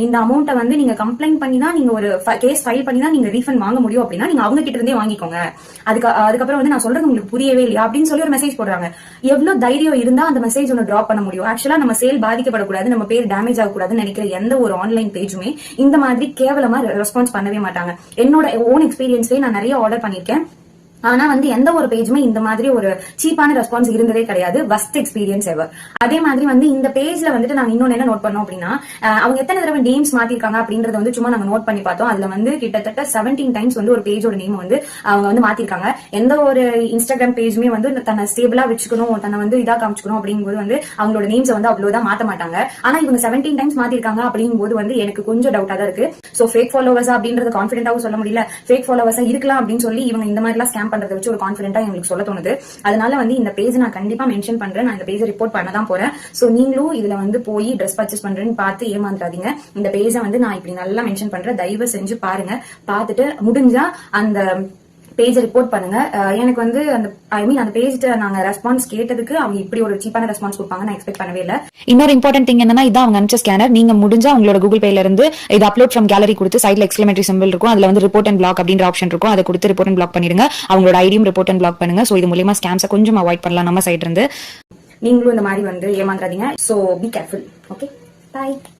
இந்த அமௌண்ட்டை வந்து நீங்க கம்ப்ளைண்ட் பண்ணி தான் நீங்க ஒரு கேஸ் ஃபைல் பண்ணி தான் நீங்க ரீஃபண்ட் வாங்க முடியும் அப்படின்னா நீங்க அவங்க கிட்ட இருந்தே வாங்கிக்கோங்க. அதுக்கப்புறம் வந்து நான் சொல்றது உங்களுக்கு புரியவே இல்லையா அப்படின்னு சொல்லி ஒரு மெசேஜ் போடுறாங்க. எவ்வளவு தைரியம் இருந்தா அந்த மெசேஜ் ஒன்று டிராப் பண்ண முடியும்? ஆக்சுவலா நம்ம சேல் பாதிக்கப்படக்கூடாது, நம்ம பேர் டேமேஜ் ஆகக்கூடாதுன்னு நினைக்கிற எந்த ஒரு ஆன்லைன் பேஜுமே இந்த மாதிரி கேவலமா ரெஸ்பான்ஸ் பண்ணவே மாட்டாங்க. என்னோட ஓன் எக்ஸ்பீரியன்ஸ்லயே நான் நிறைய ஆர்டர் பண்ணிருக்கேன். ஆனா வந்து எந்த ஒரு பேஜுமே இந்த மாதிரி ஒரு சீப்பான ரெஸ்பான்ஸ் இருந்ததே கிடையாது. வஸ்ட் எக்ஸ்பீரியன்ஸ் எவர். அதே மாதிரி வந்து இந்த பேஜ்ல வந்துட்டு நாங்க இன்னொன்னு என்ன நோட் பண்ணோம் அப்படின்னா, அவங்க எத்தனை தடவை நேம்ஸ் மாத்திருக்காங்க அப்படின்றத வந்து சும்மா நாங்க நோட் பண்ணி பார்த்தோம். அதுல வந்து கிட்டத்தட்ட 17 டைம்ஸ் வந்து ஒரு பேஜோட நேம் வந்து அவங்க வந்து மாத்திருக்காங்க. எந்த ஒரு இன்ஸ்டாகிராம் பேஜுமே வந்து தன்னை ஸ்டேபிளா வச்சுக்கணும், தன்னை வந்து இதா காமிச்சுக்கணும் அப்படிங்கும்போது வந்து அவங்களோட நேம்ஸ் வந்து அவ்வளவுதான் மாத்த மாட்டாங்க. ஆனா இவங்க 17 டைம்ஸ் மாத்திருக்காங்க அப்படிங்கும்போது வந்து எனக்கு கொஞ்சம் டவுட்டா தான் இருக்கு. சோ ஃபேக் ஃபாலோவர்ஸ் அப்படின்றது கான்பிடென்டாவும் சொல்ல முடியல. ஃபேக் ஃபாலோவர்ஸா இருக்கலாம் அப்படின்னு சொல்லி இவங்க இந்த மாதிரி எல்லாம் ஸ்கேம் பண்றதை வச்சு ஒரு கான்பிடென்ட்டா எங்களுக்கு சொல்ல தோணுது. அதனால வந்து இந்த பேஜ் நான் கண்டிப்பா மென்ஷன் பண்றேன். நான் இந்த பேஜை ரிப்போர்ட் பண்ண தான் போறேன். சோ நீங்களும் இதுல வந்து போய் ட்ரெஸ் பர்ச்சேஸ் பண்றேன்னு பார்த்து ஏமாந்துடாதீங்க. இந்த பேஜை வந்து நான் இப்படி நல்லா மென்ஷன் பண்றேன். தயவு செஞ்சு பாருங்க. பார்த்துட்டு முடிஞ்சா அந்த பேஜ் ரிப்போர்ட் பண்ணுங்க. எனக்கு வந்து அந்த பேஜ்ல நாங்க ரெஸ்பான்ஸ் கேட்டதுக்கு அவங்க இப்படி ஒரு சீப்பான ரெஸ்பான்ஸ் கொடுப்பாங்க நான் எக்ஸ்பெக்ட் பண்ணவே இல்லை. இன்னொரு இம்பார்ட்டன்ட் திங் என்னன்னா, இதான் அவங்க அனுப்பிச்ச ஸ்கேனர். நீங்க முடிஞ்சா உங்களோட கூகுள் பேல இருந்து இது அப்லோட் ஃப்ரம் கேலரி கொடுத்து சைட்ல எக்ஸ்க்ளமேட்டரி சிம்பிள் இருக்கும். அதுல வந்து ரிப்போர்ட் அண்ட் பிளாக் அப்படின்ற ஆப்ஷன் இருக்கும். அதை கொடுத்து ரிப்போர்ட் அண்ட் பிளாக் பண்ணிடுங்க. அவங்களோட ஐடியும் ரிப்போர்ட் அண்ட் பிளாக் பண்ணுங்க. சோ இது மூலமா ஸ்கேம்ஸை கொஞ்சம் அவாய்ட் பண்ணலாம் நம்ம சைடு இருந்து. நீங்களும் இந்த மாதிரி வந்து ஏமாந்துடாதீங்க. So be careful. Okay, by.